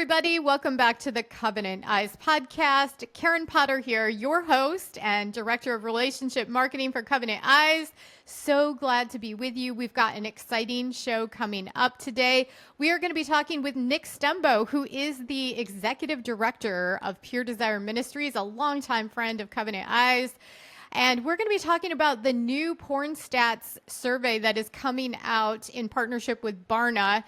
everybody. Welcome back to the Covenant Eyes podcast. Karen Potter here, your host and Director of Relationship Marketing for Covenant Eyes. So glad to be with you. We've got an exciting show coming up today. We are going to be talking with Nick Stumbo, who is the Executive Director of Pure Desire Ministries, a longtime friend of Covenant Eyes. And we're going to be talking about the new porn stats survey that is coming out in partnership with Barna.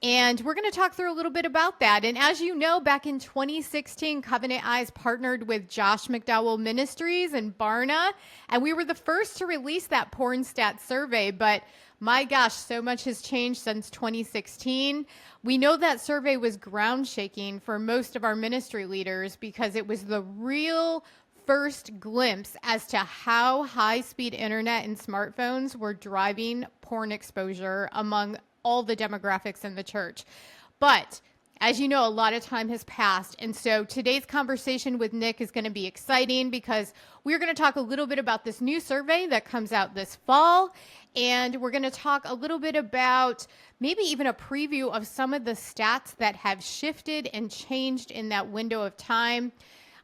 And we're going to talk through a little bit about that. And as you know, back in 2016, Covenant Eyes partnered with McDowell Ministries and Barna. And we were the first to release that porn stats survey. But my gosh, so much has changed since 2016. We know that survey was ground shaking for most of our ministry leaders because it was the real first glimpse as to how high-speed internet and smartphones were driving porn exposure among all the demographics in the church. But as you know, a lot of time has passed. And so today's conversation with Nick is going to be exciting because we're going to talk a little bit about this new survey that comes out this fall. And we're going to talk a little bit about maybe even a preview of some of the stats that have shifted and changed in that window of time.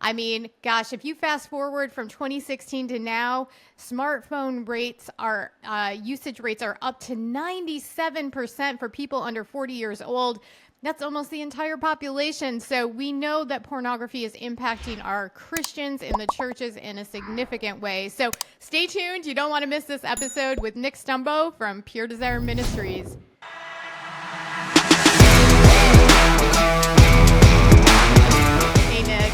I mean, gosh, if you fast forward from 2016 to now, smartphone rates are, usage rates are up to 97% for people under 40 years old. That's almost the entire population. So we know that pornography is impacting our Christians in the churches in a significant way. So stay tuned. You don't want to miss this episode with Nick Stumbo from Pure Desire Ministries.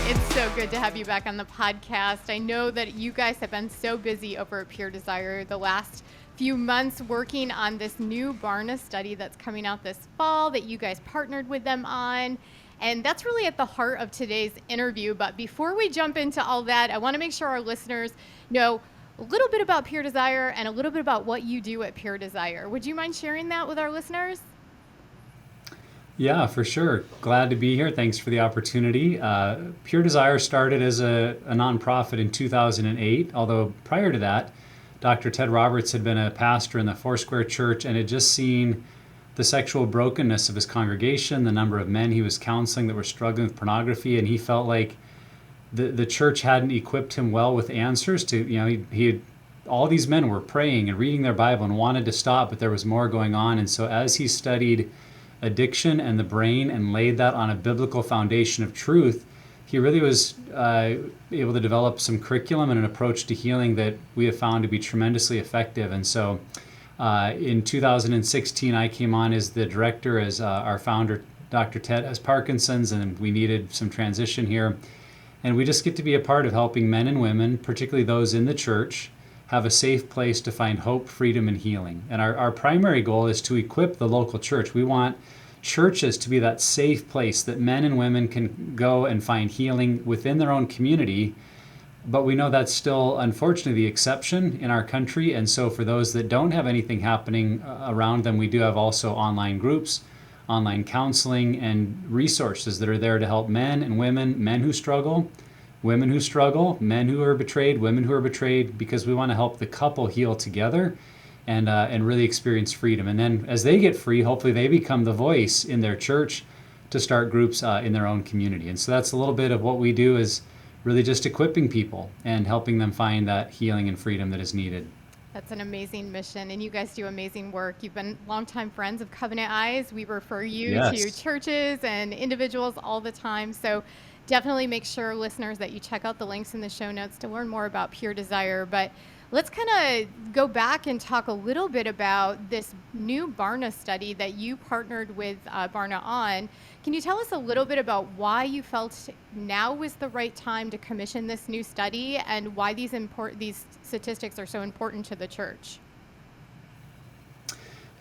It's so good to have you back on the podcast. I know that you guys have been so busy over at Pure Desire the last few months working on this new Barna study that's coming out this fall that you guys partnered with them on. And that's really at the heart of today's interview. But before we jump into all that, I want to make sure our listeners know a little bit about Pure Desire and a little bit about what you do at Pure Desire. Would you mind sharing that with our listeners? Yeah, for sure. Glad to be here. Thanks for the opportunity. Pure Desire started as a nonprofit in 2008, although prior to that, Dr. Ted Roberts had been a pastor in the Foursquare Church and had just seen the sexual brokenness of his congregation, the number of men he was counseling that were struggling with pornography, and he felt like the church hadn't equipped him well with answers to, he had, all these men were praying and reading their Bible and wanted to stop, but there was more going on. And so as he studied addiction and the brain and laid that on a biblical foundation of truth, he really was able to develop some curriculum and an approach to healing that we have found to be tremendously effective. And so in 2016, I came on as the director, as our founder, Dr. Ted, has Parkinson's, and we needed some transition here. And we just get to be a part of helping men and women, particularly those in the church, have a safe place to find hope, freedom, and healing. And our primary goal is to equip the local church. We want churches to be that safe place that men and women can go and find healing within their own community. But we know that's still, unfortunately, the exception in our country. And so for those that don't have anything happening around them, we do have also online groups, online counseling, and resources that are there to help men and women, men who struggle, women who struggle, men who are betrayed, women who are betrayed, because we want to help the couple heal together and really experience freedom. And then as they get free, hopefully they become the voice in their church to start groups in their own community. And so that's a little bit of what we do, is really just equipping people and helping them find that healing and freedom that is needed. That's an amazing mission, and you guys do amazing work. You've been longtime friends of Covenant Eyes. We refer you to churches and individuals all the time. So definitely make sure, listeners, that you check out the links in the show notes to learn more about Pure Desire. But let's kind of go back and talk a little bit about this new Barna study that you partnered with Barna on. Can you tell us a little bit about why you felt now was the right time to commission this new study and why these statistics are so important to the church?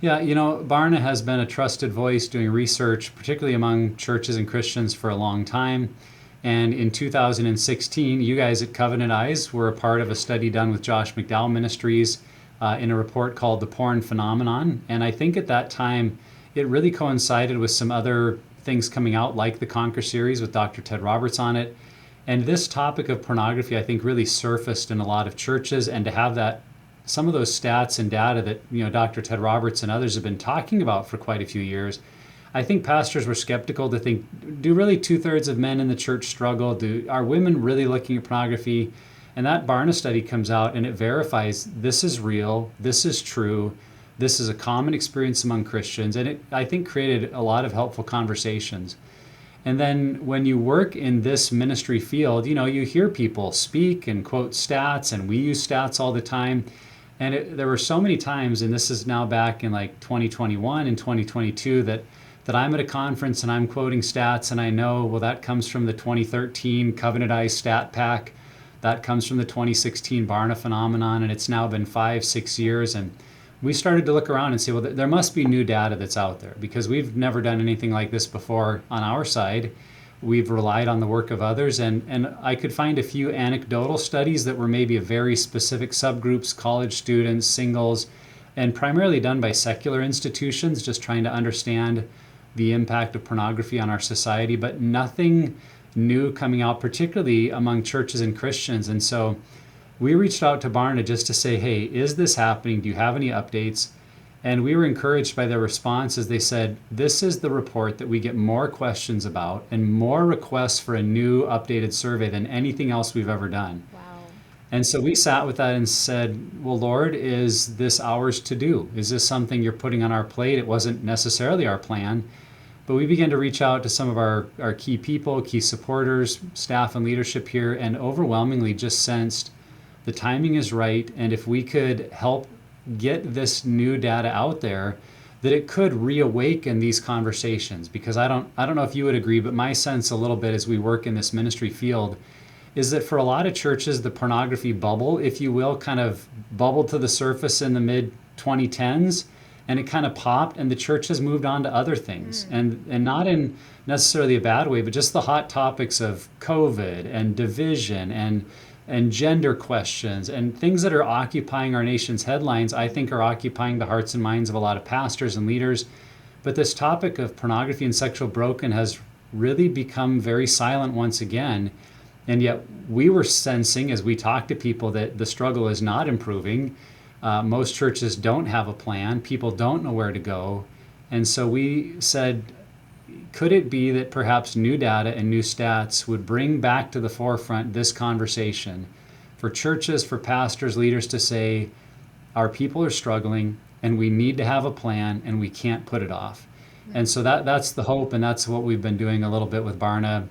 Yeah, Barna has been a trusted voice doing research, particularly among churches and Christians, for a long time. And in 2016, you guys at Covenant Eyes were a part of a study done with McDowell Ministries in a report called The Porn Phenomenon. And I think at that time, it really coincided with some other things coming out, like the Conquer series with Dr. Ted Roberts on it. And this topic of pornography, I think, really surfaced in a lot of churches. And to have that, some of those stats and data that Dr. Ted Roberts and others have been talking about for quite a few years, I think pastors were skeptical to think, do really 2/3 of men in the church struggle? Are women really looking at pornography? And that Barna study comes out and it verifies this is real, this is true, this is a common experience among Christians. And it, I think, created a lot of helpful conversations. And then when you work in this ministry field, you hear people speak and quote stats, and we use stats all the time. And there were so many times, and this is now back in like 2021 and 2022, that I'm at a conference and I'm quoting stats, and I know, well, that comes from the 2013 Covenant Eyes Stat Pack. That comes from the 2016 Barna phenomenon, and it's now been 5-6 years. And we started to look around and say, well, there must be new data that's out there, because we've never done anything like this before on our side. We've relied on the work of others, and I could find a few anecdotal studies that were maybe of very specific subgroups, college students, singles, and primarily done by secular institutions, just trying to understand the impact of pornography on our society, but nothing new coming out, particularly among churches and Christians. And so we reached out to Barna just to say, hey, is this happening? Do you have any updates? And we were encouraged by their response as they said, this is the report that we get more questions about and more requests for a new updated survey than anything else we've ever done. Wow. And so we sat with that and said, well, Lord, is this ours to do? Is this something you're putting on our plate? It wasn't necessarily our plan. But we began to reach out to some of our key people, key supporters, staff and leadership here, and overwhelmingly just sensed the timing is right. And if we could help get this new data out there, that it could reawaken these conversations. Because I don't know if you would agree, but my sense a little bit as we work in this ministry field is that for a lot of churches, the pornography bubble, if you will, kind of bubbled to the surface in the mid 2010s. And it kind of popped, and the church has moved on to other things. And not in necessarily a bad way, but just the hot topics of COVID and division and gender questions and things that are occupying our nation's headlines, I think are occupying the hearts and minds of a lot of pastors and leaders. But this topic of pornography and sexual broken has really become very silent once again. And yet we were sensing as we talked to people that the struggle is not improving. Most churches don't have a plan. People don't know where to go. And so we said, could it be that perhaps new data and new stats would bring back to the forefront this conversation for churches, for pastors, leaders to say, our people are struggling and we need to have a plan and we can't put it off. And so that's the hope, and that's what we've been doing a little bit with Barna.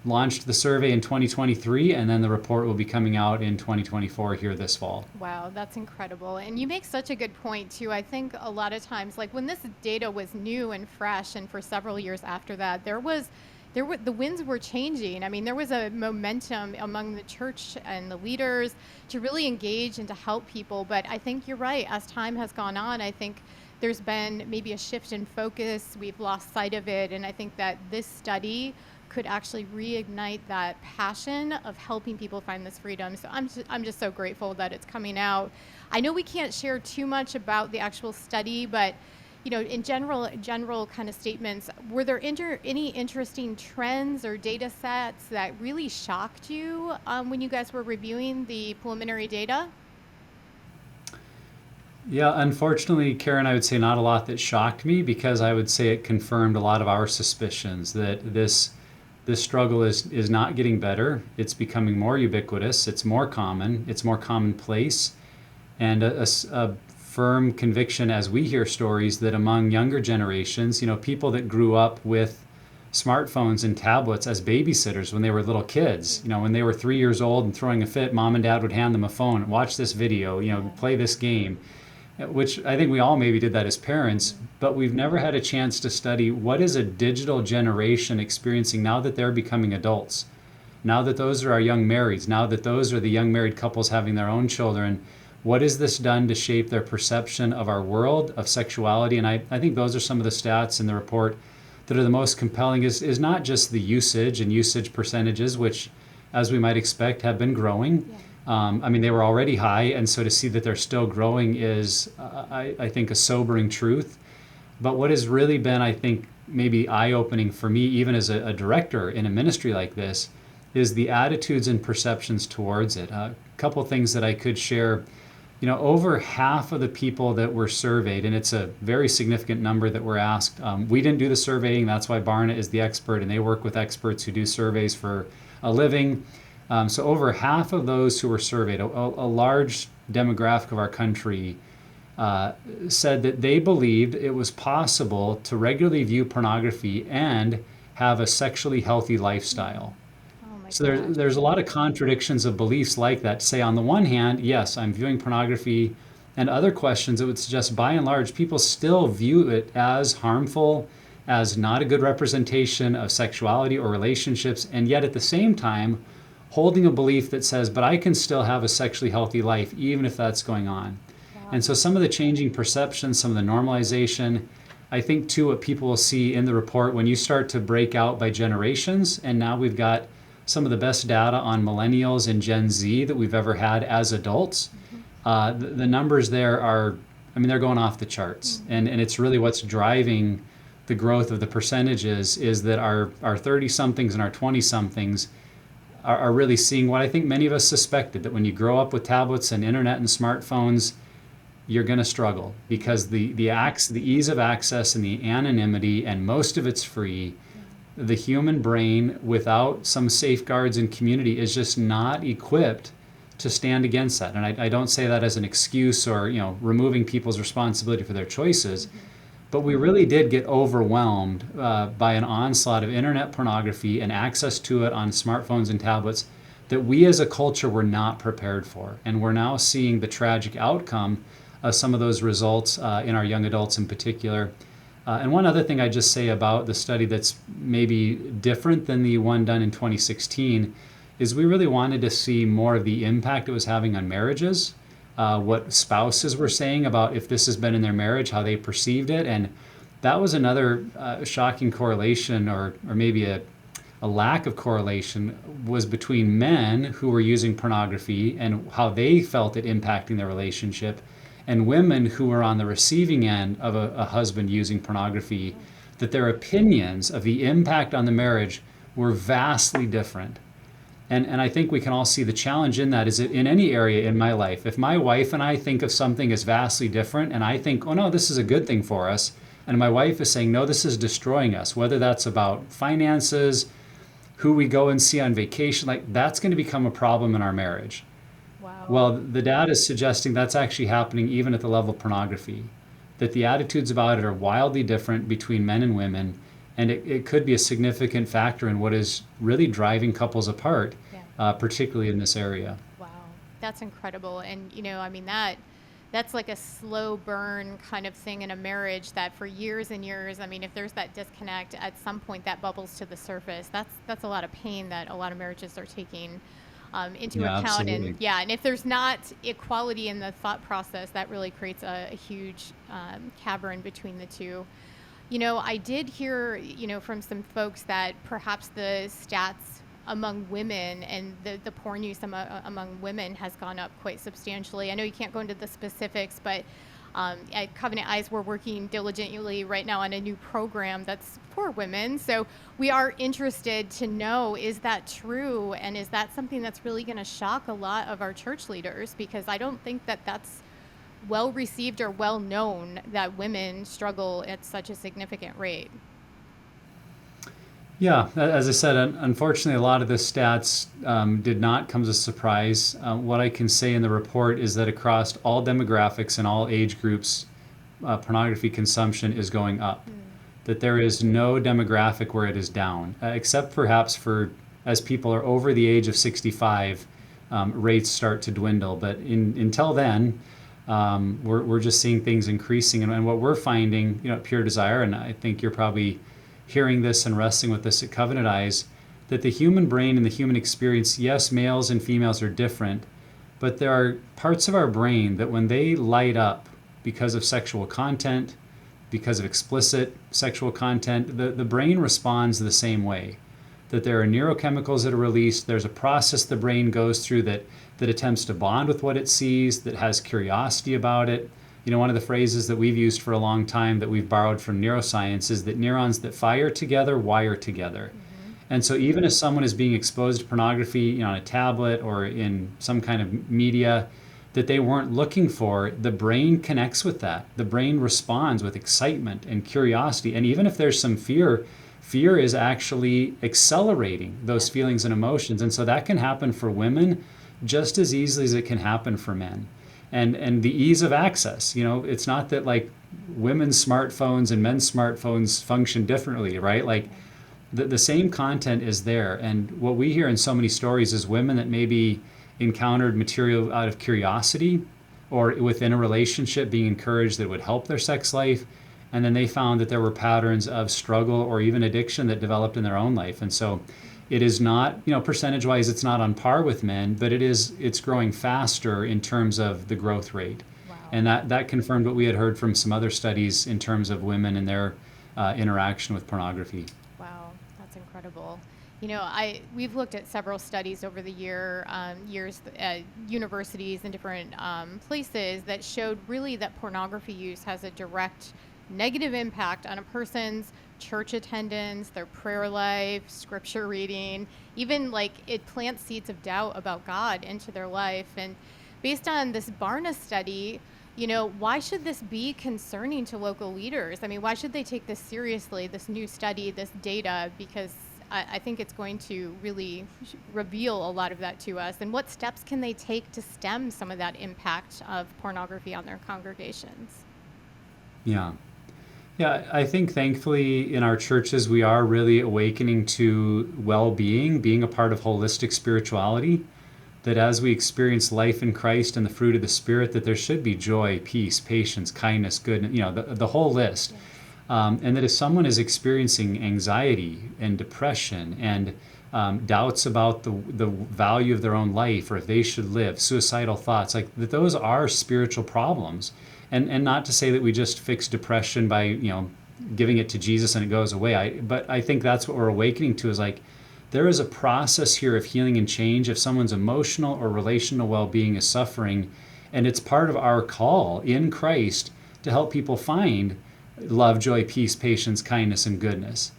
Launched the survey in 2023, and then the report will be coming out in 2024 here this fall. Wow, that's incredible. And you make such a good point too. I think a lot of times, like when this data was new and fresh, and for several years after that, the winds were changing. I mean, there was a momentum among the church and the leaders to really engage and to help people. But I think you're right. As time has gone on, I think there's been maybe a shift in focus. We've lost sight of it. And I think that this study could actually reignite that passion of helping people find this freedom. So I'm just so grateful that it's coming out. I know we can't share too much about the actual study, but in general kind of statements, were there any interesting trends or data sets that really shocked you when you guys were reviewing the preliminary data? Yeah, unfortunately, Karen, I would say not a lot that shocked me, because I would say it confirmed a lot of our suspicions that this struggle is not getting better. It's becoming more ubiquitous. It's more common. It's more commonplace. And a firm conviction as we hear stories that among younger generations, people that grew up with smartphones and tablets as babysitters when they were little kids, when they were 3 years old and throwing a fit, mom and dad would hand them a phone, watch this video, play this game, which I think we all maybe did that as parents, but we've never had a chance to study what is a digital generation experiencing now that they're becoming adults, now that those are our young marrieds, now that those are the young married couples having their own children. What has this done to shape their perception of our world, of sexuality? And I think those are some of the stats in the report that are the most compelling, is not just the usage and usage percentages, which, as we might expect, have been growing. Yeah. They were already high, and so to see that they're still growing is, I think, a sobering truth. But what has really been, I think, maybe eye-opening for me, even as a director in a ministry like this, is the attitudes and perceptions towards it. A couple things that I could share. over half of the people that were surveyed, and it's a very significant number that were asked. We didn't do the surveying. That's why Barna is the expert, and they work with experts who do surveys for a living. So over half of those who were surveyed, a large demographic of our country, said that they believed it was possible to regularly view pornography and have a sexually healthy lifestyle. Oh my So gosh. there's a lot of contradictions of beliefs like that. Say, on the one hand, yes, I'm viewing pornography, and other questions that would suggest by and large people still view it as harmful, as not a good representation of sexuality or relationships, and yet at the same time holding a belief that says, but I can still have a sexually healthy life even if that's going on. Wow. And so some of the changing perceptions, some of the normalization, I think too what people will see in the report when you start to break out by generations, and now we've got some of the best data on millennials and Gen Z that we've ever had as adults. The numbers there are, I mean, they're going off the charts. And it's really what's driving the growth of the percentages is that our 30-somethings and our 20-somethings are really seeing what I think many of us suspected, that when you grow up with tablets and internet and smartphones, you're going to struggle because the ease of access and the anonymity, and most of it's free. The human brain without some safeguards and community is just not equipped to stand against that. And I don't say that as an excuse or removing people's responsibility for their choices, but we really did get overwhelmed by an onslaught of internet pornography and access to it on smartphones and tablets that we as a culture were not prepared for. And we're now seeing the tragic outcome of some of those results in our young adults in particular. And one other thing I just say about the study that's maybe different than the one done in 2016 is we really wanted to see more of the impact it was having on marriages, what spouses were saying about if this has been in their marriage, how they perceived it. And that was another shocking correlation, or maybe a lack of correlation, was between men who were using pornography and how they felt it impacting their relationship, and women who were on the receiving end of a husband using pornography, that their opinions of the impact on the marriage were vastly different. And I think we can all see the challenge in that is in any area in my life. If my wife and I think of something as vastly different, and I think, oh no, this is a good thing for us, and my wife is saying, no, this is destroying us, whether that's about finances, who we go and see on vacation, like that's going to become a problem in our marriage. Wow. Well, the data is suggesting that's actually happening even at the level of pornography, that the attitudes about it are wildly different between men and women, and it could be a significant factor in what is really driving couples apart, Yeah. particularly in this area. Wow. That's incredible. And, I mean, that's like a slow burn kind of thing in a marriage that for years and years, I mean, if there's that disconnect, at some point that bubbles to the surface. That's a lot of pain that a lot of marriages are taking into Yeah, account. absolutely. And if there's not equality in the thought process, that really creates a huge cavern between the two. I did hear, from some folks that perhaps the stats among women and the porn use among women has gone up quite substantially. I know you can't go into the specifics, but at Covenant Eyes, we're working diligently right now on a new program that's for women. So we are interested to know, is that true? And is that something that's really going to shock a lot of our church leaders? Because I don't think that that's well received or well known that women struggle at such a significant rate. Yeah, as I said, unfortunately, a lot of the stats did not come as a surprise. What I can say in the report is that across all demographics and all age groups, pornography consumption is going up. That there is no demographic where it is down, except perhaps for as people are over the age of 65, rates start to dwindle. But until then, we're just seeing things increasing. And what we're finding, at Pure Desire, and I think you're probably hearing this and wrestling with this at Covenant Eyes, that the human brain and the human experience, yes, males and females are different, but there are parts of our brain that when they light up because of sexual content, because of explicit sexual content, the brain responds the same way. That there are neurochemicals that are released, there's a process the brain goes through that attempts to bond with what it sees, that has curiosity about it. One of the phrases that we've used for a long time that we've borrowed from neuroscience is that neurons that fire together wire together. And so even if someone is being exposed to pornography, on a tablet or in some kind of media, that they weren't looking for, the brain connects with that. The brain responds with excitement and curiosity. And even if there's some fear, fear is actually accelerating those feelings and emotions. And so that can happen for women just as easily as it can happen for men. And the ease of access, it's not that like women's smartphones and men's smartphones function differently, right? Like the same content is there. And what we hear in so many stories is women that maybe encountered material out of curiosity or within a relationship being encouraged that would help their sex life. And then they found that there were patterns of struggle or even addiction that developed in their own life. And so it is not, percentage wise, it's not on par with men, but it's growing faster in terms of the growth rate. Wow. And that confirmed what we had heard from some other studies in terms of women and their interaction with pornography. Wow, that's incredible. We've looked at several studies over the years, universities and different places that showed really that pornography use has a direct negative impact on a person's church attendance, their prayer life, scripture reading, even like it plants seeds of doubt about God into their life. And based on this Barna study, why should this be concerning to local leaders? I mean, why should they take this seriously, this new study, this data? Because I think it's going to really reveal a lot of that to us. And what steps can they take to stem some of that impact of pornography on their congregations? Yeah. Yeah, I think thankfully in our churches, we are really awakening to well-being, being a part of holistic spirituality, that as we experience life in Christ and the fruit of the Spirit, that there should be joy, peace, patience, kindness, goodness, the whole list. Yes. And that if someone is experiencing anxiety and depression and doubts about the value of their own life or if they should live, suicidal thoughts, like that those are spiritual problems. And not to say that we just fix depression by, giving it to Jesus and it goes away. But I think that's what we're awakening to is like, there is a process here of healing and change if someone's emotional or relational well-being is suffering. And it's part of our call in Christ to help people find love, joy, peace, patience, kindness, and goodness.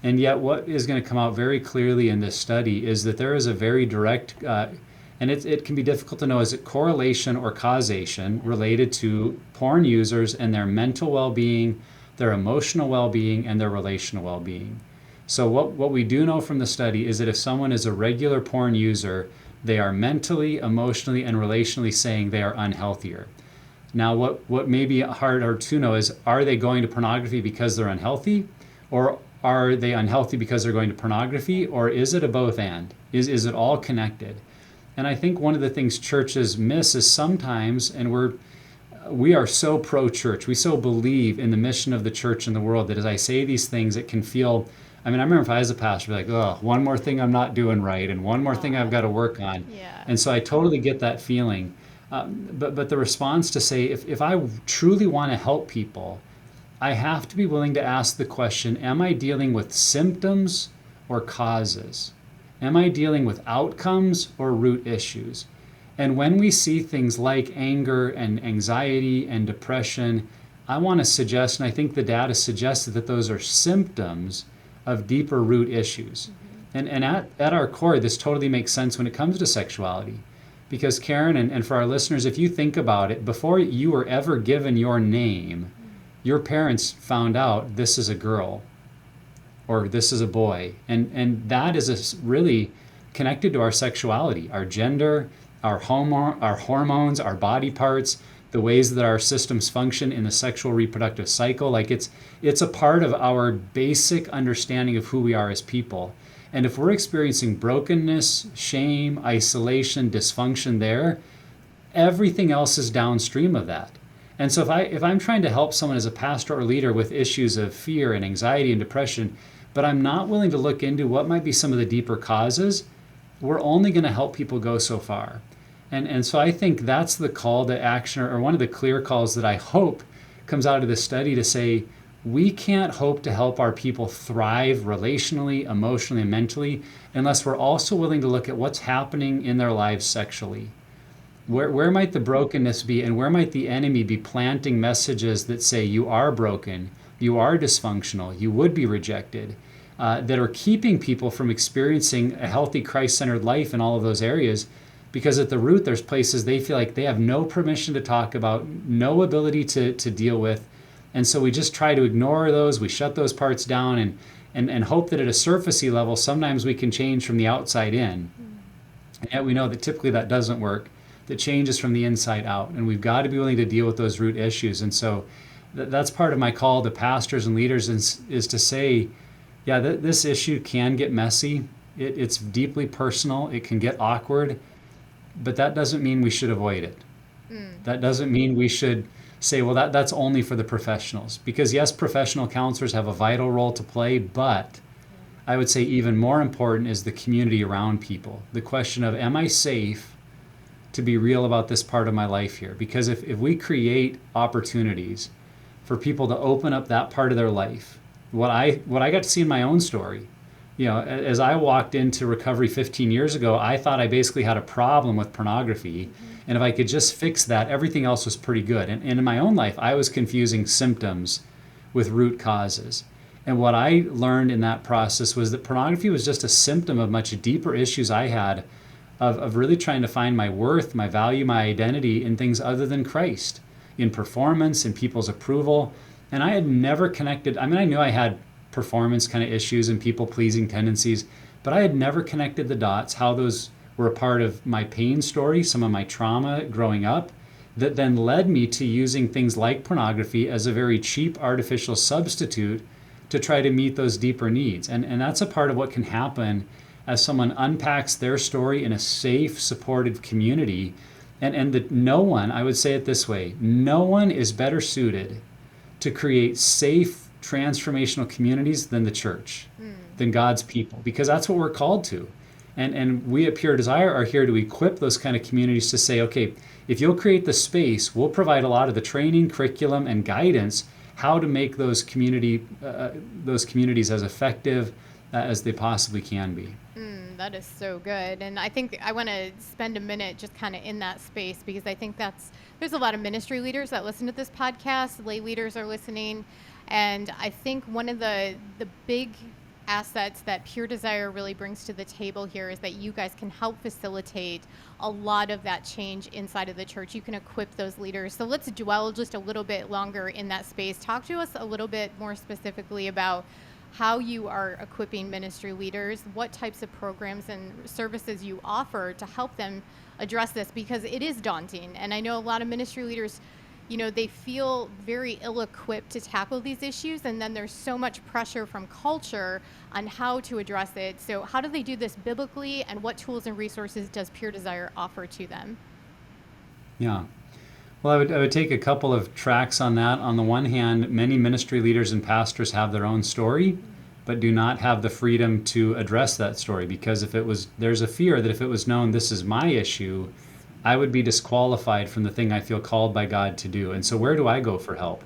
And yet what is going to come out very clearly in this study is that there is a very direct, and it can be difficult to know, is it correlation or causation related to porn users and their mental well-being, their emotional well-being, and their relational well-being. So what we do know from the study is that if someone is a regular porn user, they are mentally, emotionally, and relationally saying they are unhealthier. Now, what may be harder to know is, are they going to pornography because they're unhealthy? Or are they unhealthy because they're going to pornography? Or is it a both and? Is it all connected? And I think one of the things churches miss is sometimes, and we are so pro-church, we so believe in the mission of the church in the world that as I say these things, it can feel, I remember if I was a pastor, I'd be like, oh, one more thing I'm not doing right, and one more thing I've got to work on. Yeah. And so I totally get that feeling. But the response to say, if I truly want to help people, I have to be willing to ask the question, am I dealing with symptoms or causes? Am I dealing with outcomes or root issues? And when we see things like anger and anxiety and depression, I want to suggest, and I think the data suggested that those are symptoms of deeper root issues. Mm-hmm. And at our core, this totally makes sense when it comes to sexuality. Because Karen, and for our listeners, if you think about it, before you were ever given your name, your parents found out this is a girl or this is a boy. And that is really connected to our sexuality, our gender, our hormones, our body parts, the ways that our systems function in the sexual reproductive cycle. Like it's a part of our basic understanding of who we are as people. And if we're experiencing brokenness, shame, isolation, dysfunction there, everything else is downstream of that. And so if I'm trying to help someone as a pastor or leader with issues of fear and anxiety and depression, but I'm not willing to look into what might be some of the deeper causes, we're only going to help people go so far. And so I think that's the call to action, or one of the clear calls that I hope comes out of this study, to say, we can't hope to help our people thrive relationally, emotionally, and mentally unless we're also willing to look at what's happening in their lives sexually. Where might the brokenness be, and where might the enemy be planting messages that say you are broken, you are dysfunctional, you would be rejected, that are keeping people from experiencing a healthy Christ-centered life in all of those areas, because at the root, there's places they feel like they have no permission to talk about, no ability to deal with. And so we just try to ignore those. We shut those parts down and hope that at a surfacey level, sometimes we can change from the outside in. And yet we know that typically that doesn't work. That change is from the inside out. And we've got to be willing to deal with those root issues. And so that's part of my call to pastors and leaders is to say, yeah, this issue can get messy. It's deeply personal. It can get awkward. But that doesn't mean we should avoid it. That doesn't mean we should say, well, that's only for the professionals. Because yes, professional counselors have a vital role to play, but I would say even more important is the community around people. The question of, am I safe to be real about this part of my life here? Because if we create opportunities for people to open up that part of their life, what I got to see in my own story, as I walked into recovery 15 years ago, I thought I basically had a problem with pornography. And if I could just fix that, everything else was pretty good. And in my own life, I was confusing symptoms with root causes. And what I learned in that process was that pornography was just a symptom of much deeper issues I had of really trying to find my worth, my value, my identity in things other than Christ, in performance, in people's approval. And I had never connected. I mean, I knew I had performance kind of issues and people-pleasing tendencies, but I had never connected the dots, how those were a part of my pain story, some of my trauma growing up, that then led me to using things like pornography as a very cheap artificial substitute to try to meet those deeper needs. And that's a part of what can happen as someone unpacks their story in a safe, supportive community. And that no one, I would say it this way, no one is better suited to create safe, transformational communities than the church, than God's people, because that's what we're called to. And we at Pure Desire are here to equip those kind of communities to say, okay, if you'll create the space, we'll provide a lot of the training, curriculum, and guidance how to make those communities as effective as they possibly can be. That is so good. And I think I want to spend a minute just kind of in that space, because I think there's a lot of ministry leaders that listen to this podcast, lay leaders are listening. And I think one of the big assets that Pure Desire really brings to the table here is that you guys can help facilitate a lot of that change inside of the church. You can equip those leaders. So let's dwell just a little bit longer in that space. Talk to us a little bit more specifically about how you are equipping ministry leaders, what types of programs and services you offer to help them address this, because it is daunting. And I know a lot of ministry leaders, they feel very ill-equipped to tackle these issues, and then there's so much pressure from culture on how to address it. So how do they do this biblically, and what tools and resources does Pure Desire offer to them? Yeah. Well, I would take a couple of tracks on that. On the one hand, many ministry leaders and pastors have their own story, but do not have the freedom to address that story, because there's a fear that if it was known this is my issue, I would be disqualified from the thing I feel called by God to do. And so where do I go for help?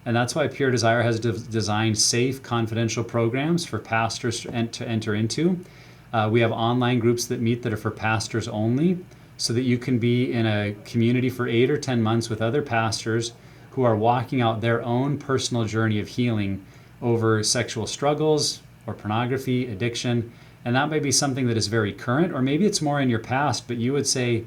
And that's why Pure Desire has designed safe, confidential programs for pastors to enter into. We have online groups that meet that are for pastors only, so that you can be in a community for 8 or 10 months with other pastors who are walking out their own personal journey of healing over sexual struggles or pornography, addiction. And that may be something that is very current, or maybe it's more in your past, but you would say,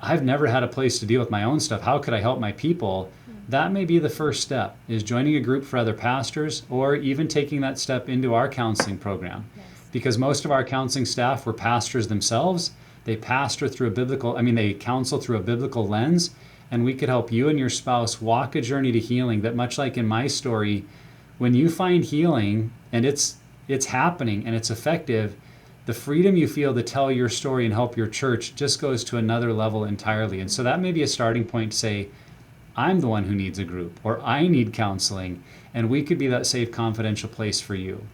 I've never had a place to deal with my own stuff. How could I help my people? That may be the first step, is joining a group for other pastors, or even taking that step into our counseling program. Yes. Because most of our counseling staff were pastors themselves. They counsel through a biblical lens, and we could help you and your spouse walk a journey to healing that, much like in my story, when you find healing and it's happening and it's effective, the freedom you feel to tell your story and help your church just goes to another level entirely. And so that may be a starting point to say, I'm the one who needs a group, or I need counseling, and we could be that safe, confidential place for you.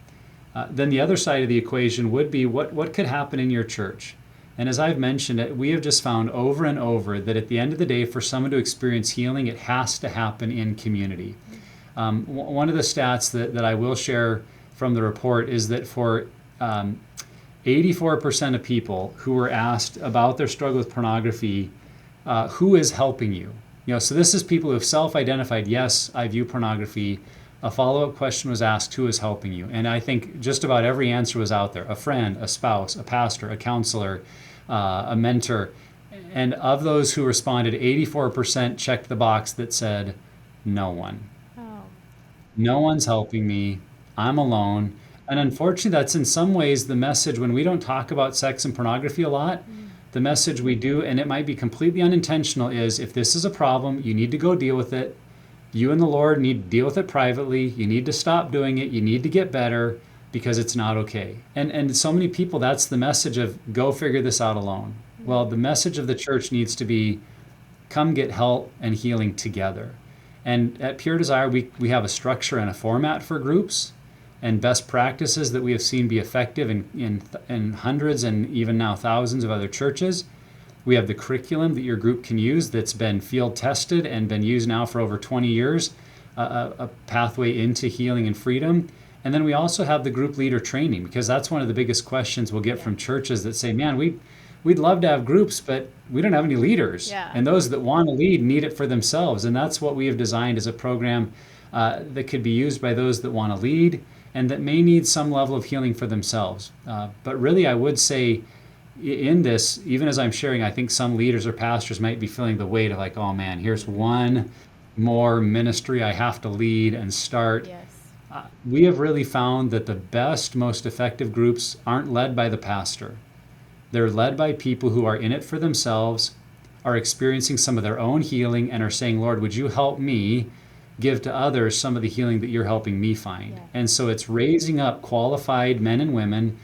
Then the other side of the equation would be what could happen in your church. And as I've mentioned, we have just found over and over that at the end of the day, for someone to experience healing, it has to happen in community. One of the stats that I will share from the report is that for 84% of people who were asked about their struggle with pornography, who is helping you? So this is people who have self-identified, yes, I view pornography. A follow-up question was asked, who is helping you? And I think just about every answer was out there: a friend, a spouse, a pastor, a counselor, a mentor. And of those who responded, 84% checked the box that said, no one. Oh, No one's helping me. I'm alone. And unfortunately, that's in some ways the message when we don't talk about sex and pornography a lot. The message we do, and it might be completely unintentional, is if this is a problem, you need to go deal with it. You and the Lord need to deal with it privately. You need to stop doing it. You need to get better because it's not okay. And so many people, that's the message of go figure this out alone. Well, the message of the church needs to be come get help and healing together. And at Pure Desire, we have a structure and a format for groups and best practices that we have seen be effective in hundreds and even now thousands of other churches. We have the curriculum that your group can use that's been field tested and been used now for over 20 years, a pathway into healing and freedom. And then we also have the group leader training, because that's one of the biggest questions we'll get from churches that say, man, we'd love to have groups, but we don't have any leaders. Yeah. And those that want to lead need it for themselves. And that's what we have designed as a program that could be used by those that want to lead and that may need some level of healing for themselves. But really, I would say in this, even as I'm sharing, I think some leaders or pastors might be feeling the weight of like, oh man, here's one more ministry I have to lead and start. yes. We have really found that the best, most effective groups aren't led by the pastor. They're led by people who are in it for themselves, are experiencing some of their own healing, and are saying, Lord, would you help me give to others some of the healing that you're helping me find? Yeah. And so it's raising up qualified men and women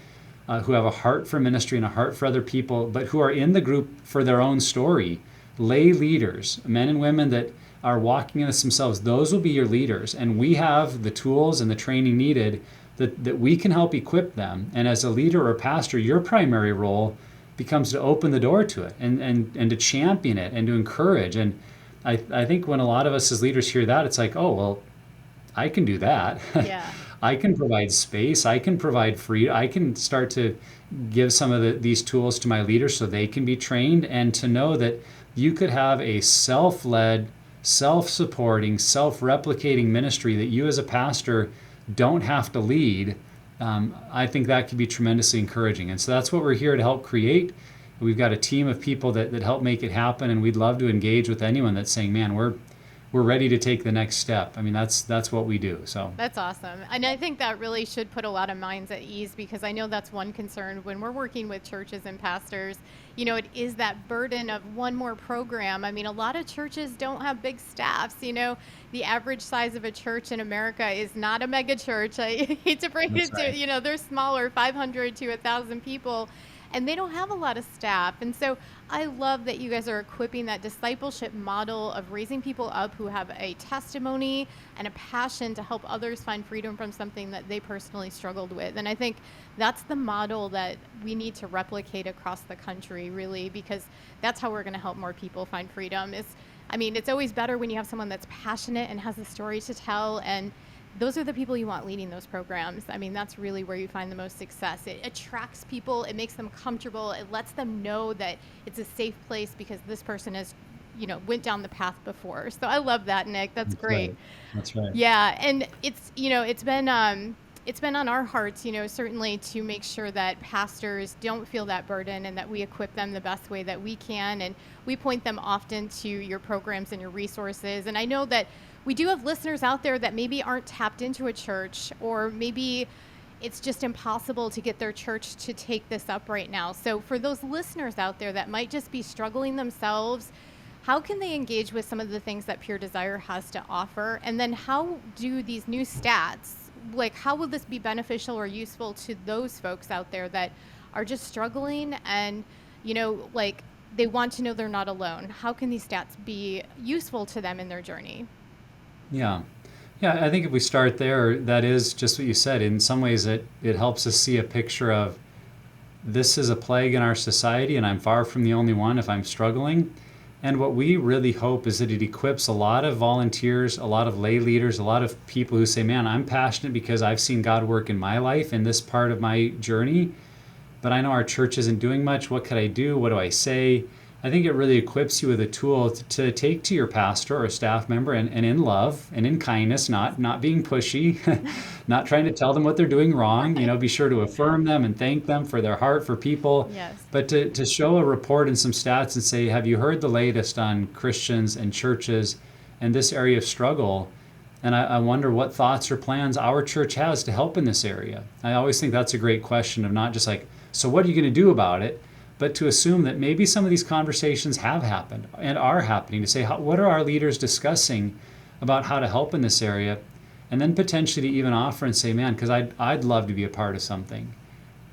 who have a heart for ministry and a heart for other people, but who are in the group for their own story. Lay leaders, men and women that are walking in this themselves, those will be your leaders. And we have the tools and the training needed that we can help equip them. And as a leader or pastor, your primary role becomes to open the door to it and to champion it and to encourage. And I think when a lot of us as leaders hear that, it's like, oh, well, I can do that. Yeah. I can provide space. I can provide free. I can start to give some of these tools to my leaders so they can be trained, and to know that you could have a self-led, self-supporting, self-replicating ministry that you as a pastor don't have to lead. I think that could be tremendously encouraging. And so that's what we're here to help create. We've got a team of people that help make it happen, and we'd love to engage with anyone that's saying, man, we're ready to take the next step. I mean, that's what we do. So That's awesome. And I think that really should put a lot of minds at ease, because I know that's one concern when we're working with churches and pastors. You know, it is that burden of one more program. I mean, a lot of churches don't have big staffs. You know, the average size of a church in America is not a mega church. I hate to break That's it right. to, they're smaller, 500 to 1,000 people, and they don't have a lot of staff. And so I love that you guys are equipping that discipleship model of raising people up who have a testimony and a passion to help others find freedom from something that they personally struggled with. And I think that's the model that we need to replicate across the country, really, because that's how we're going to help more people find freedom. It's always better when you have someone that's passionate and has a story to tell, and those are the people you want leading those programs. I mean, that's really where you find the most success. It attracts people, it makes them comfortable, it lets them know that it's a safe place because this person has, went down the path before. So I love that, Nick. That's great. right. That's right. Yeah, and it's been on our hearts, certainly to make sure that pastors don't feel that burden and that we equip them the best way that we can. And we point them often to your programs and your resources. And I know that we do have listeners out there that maybe aren't tapped into a church, or maybe it's just impossible to get their church to take this up right now. So for those listeners out there that might just be struggling themselves, how can they engage with some of the things that Pure Desire has to offer? And then how do these new stats, like how will this be beneficial or useful to those folks out there that are just struggling and, they want to know they're not alone? How can these stats be useful to them in their journey? Yeah. Yeah, I think if we start there, that is just what you said. In some ways, it helps us see a picture of this is a plague in our society, and I'm far from the only one if I'm struggling. And what we really hope is that it equips a lot of volunteers, a lot of lay leaders, a lot of people who say, man, I'm passionate because I've seen God work in my life in this part of my journey, but I know our church isn't doing much. What could I do? What do I say? I think it really equips you with a tool to take to your pastor or a staff member, and in love and in kindness, not being pushy, not trying to tell them what they're doing wrong. Right. Be sure to affirm them and thank them for their heart for people, Yes. but to show a report and some stats and say, have you heard the latest on Christians and churches and this area of struggle? And I wonder what thoughts or plans our church has to help in this area. I always think that's a great question of not just like, so what are you going to do about it? But to assume that maybe some of these conversations have happened and are happening, to say, what are our leaders discussing about how to help in this area? And then potentially to even offer and say, man, because I'd love to be a part of something.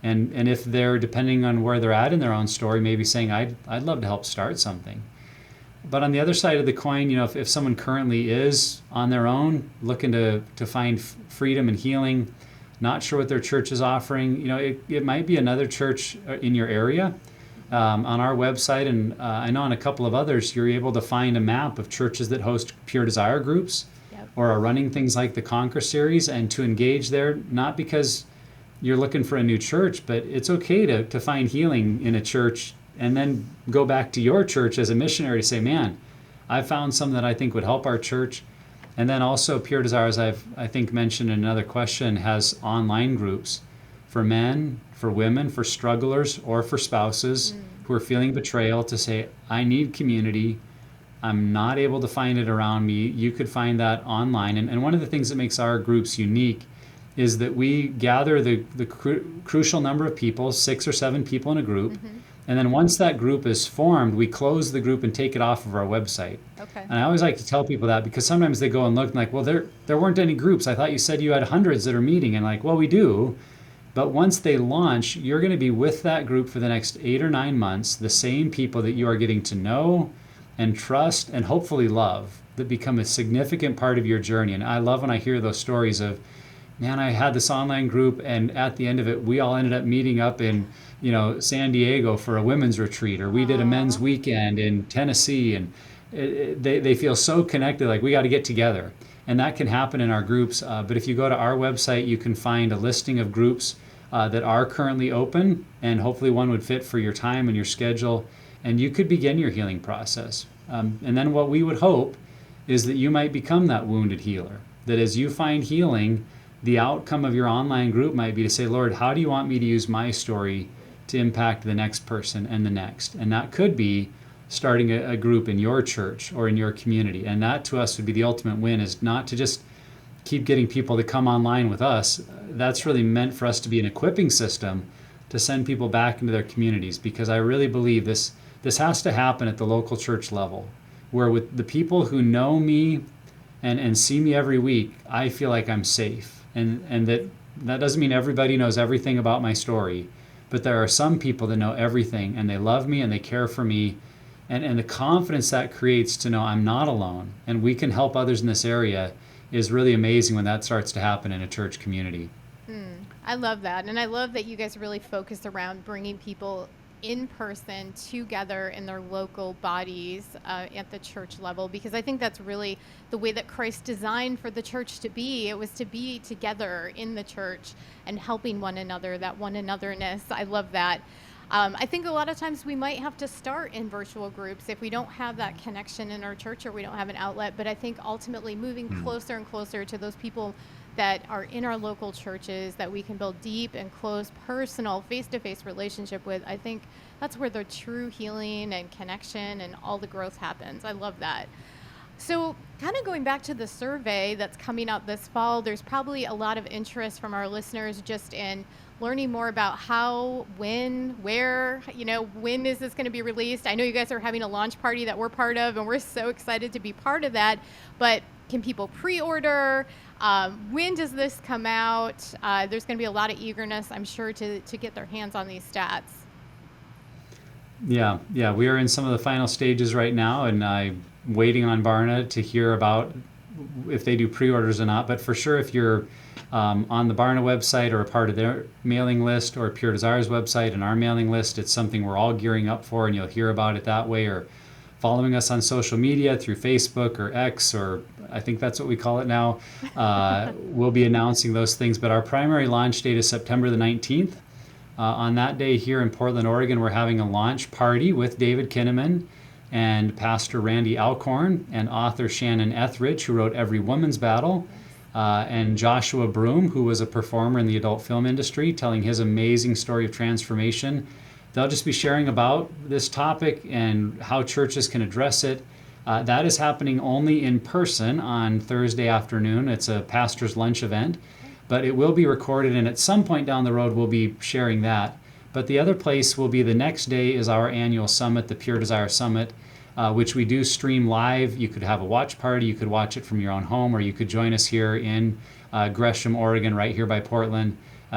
And if they're, depending on where they're at in their own story, maybe saying, I'd love to help start something. But on the other side of the coin, if someone currently is on their own, looking to find freedom and healing, not sure what their church is offering, it might be another church in your area. On our website, and I know on a couple of others, you're able to find a map of churches that host Pure Desire groups. Yep. Or are running things like the Conquer series, and to engage there, not because you're looking for a new church, but it's okay to find healing in a church and then go back to your church as a missionary to say, man, I found some that I think would help our church. And then also Pure Desire, as I think mentioned in another question, has online groups for men, for women, for strugglers, or for spouses who are feeling betrayal, to say, I need community. I'm not able to find it around me. You could find that online. And one of the things that makes our groups unique is that we gather the crucial number of people, 6 or 7 people in a group. And then once that group is formed, we close the group and take it off of our website. Okay. And I always like to tell people that, because sometimes they go and look and like, well, there weren't any groups. I thought you said you had hundreds that are meeting. And like, well, we do. But once they launch, you're going to be with that group for the next 8 or 9 months, the same people that you are getting to know and trust and hopefully love, that become a significant part of your journey. And I love when I hear those stories of, man, I had this online group, and at the end of it, we all ended up meeting up in, San Diego for a women's retreat, or we did a men's weekend in Tennessee, and they feel so connected, like we got to get together. And that can happen in our groups. But if you go to our website, you can find a listing of groups that are currently open, and hopefully one would fit for your time and your schedule, and you could begin your healing process. And then what we would hope is that you might become that wounded healer, that as you find healing, the outcome of your online group might be to say, Lord, how do you want me to use my story to impact the next person and the next? And that could be starting a group in your church or in your community. And that to us would be the ultimate win, is not to just keep getting people to come online with us. That's really meant for us to be an equipping system to send people back into their communities, because I really believe this has to happen at the local church level, where with the people who know me and see me every week, I feel like I'm safe. And that doesn't mean everybody knows everything about my story, but there are some people that know everything, and they love me and they care for me. And the confidence that creates to know I'm not alone and we can help others in this area is really amazing when that starts to happen in a church community. I love that. And I love that you guys really focus around bringing people in person together in their local bodies at the church level, because I think that's really the way that Christ designed for the church to be. It was to be together in the church and helping one another, that one anotherness. I love that. I think a lot of times we might have to start in virtual groups if we don't have that connection in our church or we don't have an outlet. But I think ultimately moving closer and closer to those people that are in our local churches that we can build deep and close, personal, face-to-face relationship with, I think that's where the true healing and connection and all the growth happens. I love that. So kind of going back to the survey that's coming out this fall, there's probably a lot of interest from our listeners just in learning more about how, when, where, when is this going to be released? I know you guys are having a launch party that we're part of, and we're so excited to be part of that. But can people pre-order? When does this come out? There's going to be a lot of eagerness, I'm sure, to get their hands on these stats. Yeah, we are in some of the final stages right now, and I'm waiting on Barna to hear about if they do pre-orders or not. But for sure, if you're on the Barna website or a part of their mailing list, or Pure Desire's website and our mailing list, it's something we're all gearing up for, and you'll hear about it that way, or following us on social media through Facebook or X, or I think that's what we call it now. We'll be announcing those things, but our primary launch date is September the 19th. On that day here in Portland, Oregon, we're having a launch party with David Kinnaman and Pastor Randy Alcorn and author Shannon Etheridge, who wrote Every Woman's Battle, and Joshua Broom, who was a performer in the adult film industry, telling his amazing story of transformation. They'll just be sharing about this topic and how churches can address it. That is happening only in person on Thursday afternoon. It's a pastor's lunch event, but it will be recorded, and at some point down the road, we'll be sharing that. But the other place will be the next day is our annual summit, the Pure Desire Summit, which we do stream live. You could have a watch party, you could watch it from your own home, or you could join us here in Gresham, Oregon, right here by Portland,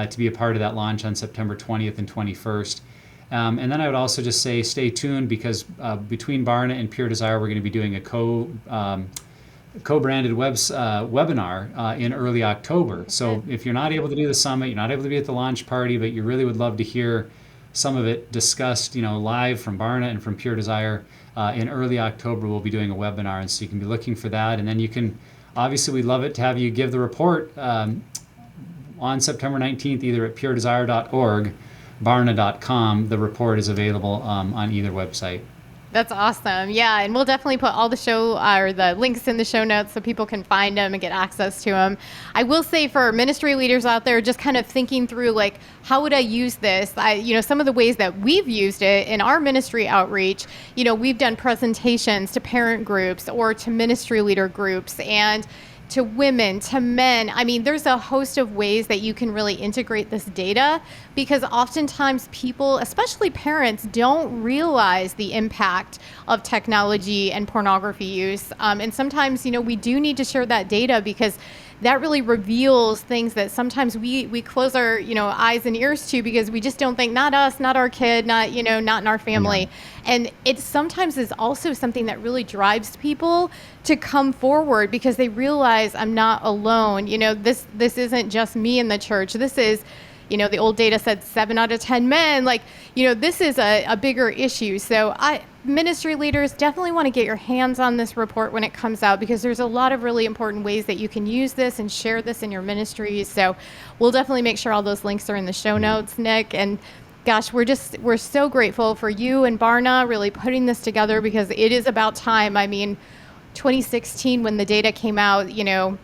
to be a part of that launch on September 20th and 21st. And then I would also just say stay tuned, because between Barna and Pure Desire, we're going to be doing a co-branded webinar in early October. So if you're not able to do the summit, you're not able to be at the launch party, but you really would love to hear some of it discussed, live from Barna and from Pure Desire, in early October, we'll be doing a webinar, and so you can be looking for that. And then you can, obviously, we'd love it to have you give the report on September 19th, either at puredesire.org, barna.com. The report is available on either website. That's awesome. Yeah, and we'll definitely put all the links in the show notes so people can find them and get access to them. I will say, for ministry leaders out there, just kind of thinking through, like, how would I use this? Some of the ways that we've used it in our ministry outreach, we've done presentations to parent groups or to ministry leader groups, and to women, to men. I mean, there's a host of ways that you can really integrate this data, because oftentimes people, especially parents, don't realize the impact of technology and pornography use. And sometimes, we do need to share that data, because that really reveals things that sometimes we close our, eyes and ears to, because we just don't think, not us, not our kid, not in our family. Yeah. And it sometimes is also something that really drives people to come forward, because they realize, I'm not alone. This isn't just me in the church. This is, the old data said 7 out of 10 men. This is a bigger issue. So ministry leaders definitely want to get your hands on this report when it comes out, because there's a lot of really important ways that you can use this and share this in your ministries. So we'll definitely make sure all those links are in the show notes, Nick. And gosh, we're so grateful for you and Barna really putting this together, because it is about time. I mean, 2016, when the data came out, 70%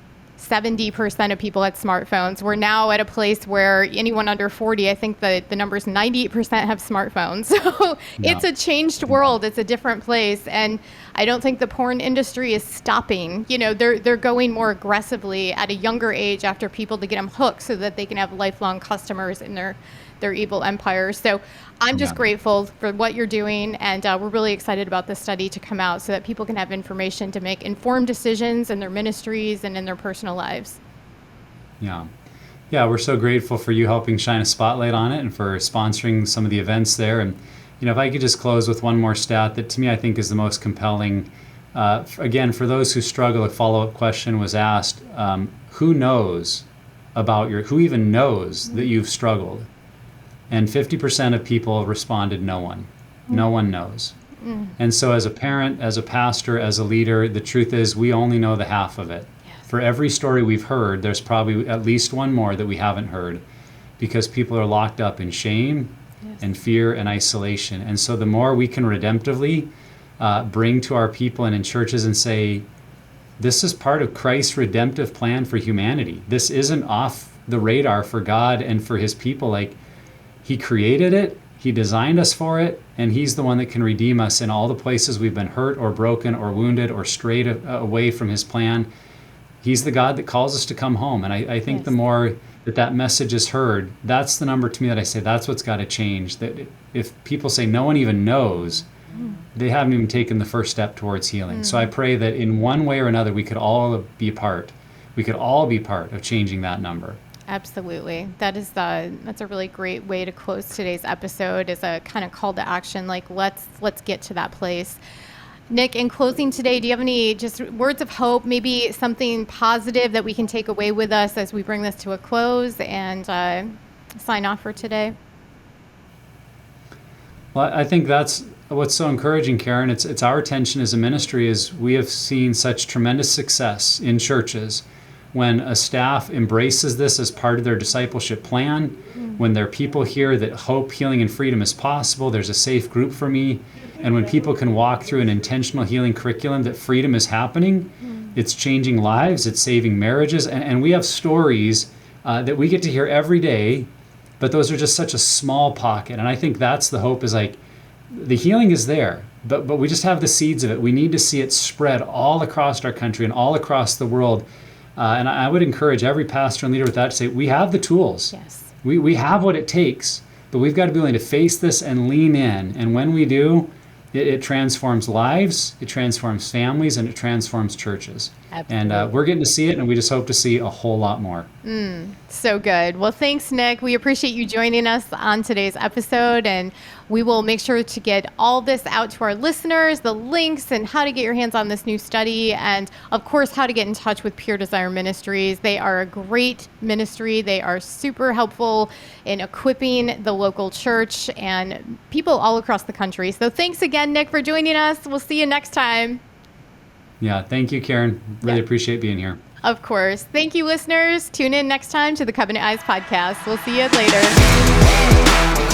of people had smartphones. We're now at a place where anyone under 40, I think the number is 98% have smartphones. So It's a changed world. It's a different place. And I don't think the porn industry is stopping. They're going more aggressively at a younger age after people, to get them hooked so that they can have lifelong customers in their evil empires. So I'm just grateful for what you're doing, and we're really excited about this study to come out so that people can have information to make informed decisions in their ministries and in their personal lives. Yeah, we're so grateful for you helping shine a spotlight on it and for sponsoring some of the events there. And if I could just close with one more stat that to me I think is the most compelling. Again, for those who struggle, a follow-up question was asked, who even knows that you've struggled? And 50% of people responded, no one. No one knows. And so as a parent, as a pastor, as a leader, the truth is we only know the half of it. Yes. For every story we've heard, there's probably at least one more that we haven't heard, because people are locked up in shame and fear and isolation. And so the more we can redemptively bring to our people and in churches and say, this is part of Christ's redemptive plan for humanity. This isn't off the radar for God and for his people. He created it, he designed us for it, and he's the one that can redeem us in all the places we've been hurt or broken or wounded or strayed away from his plan. He's the God that calls us to come home. And I think the more that message is heard, that's the number to me that I say, that's what's got to change. That if people say no one even knows, they haven't even taken the first step towards healing. So I pray that in one way or another, we could all be a part. We could all be part of changing that number. Absolutely. That's a really great way to close today's episode, is a kind of call to action. Let's get to that place. Nick, in closing today, do you have any just words of hope, maybe something positive that we can take away with us as we bring this to a close and sign off for today? Well, I think that's what's so encouraging, Karen. It's our attention as a ministry is we have seen such tremendous success in churches when a staff embraces this as part of their discipleship plan, when there are people here that hope healing and freedom is possible, there's a safe group for me. And when people can walk through an intentional healing curriculum that freedom is happening, it's changing lives, it's saving marriages. And we have stories that we get to hear every day, but those are just such a small pocket. And I think that's the hope, is like, the healing is there, but we just have the seeds of it. We need to see it spread all across our country and all across the world. And I would encourage every pastor and leader with that to say, we have the tools. Yes. We have what it takes, but we've got to be willing to face this and lean in. And when we do, it transforms lives, it transforms families, and it transforms churches. Absolutely. And we're getting to see it, and we just hope to see a whole lot more. So good. Well, thanks, Nick. We appreciate you joining us on today's episode, and we will make sure to get all this out to our listeners, the links and how to get your hands on this new study, and of course, how to get in touch with Pure Desire Ministries. They are a great ministry. They are super helpful in equipping the local church and people all across the country. So thanks again, Nick, for joining us. We'll see you next time. Yeah, thank you, Karen. Really appreciate being here. Of course. Thank you, listeners. Tune in next time to the Covenant Eyes podcast. We'll see you later.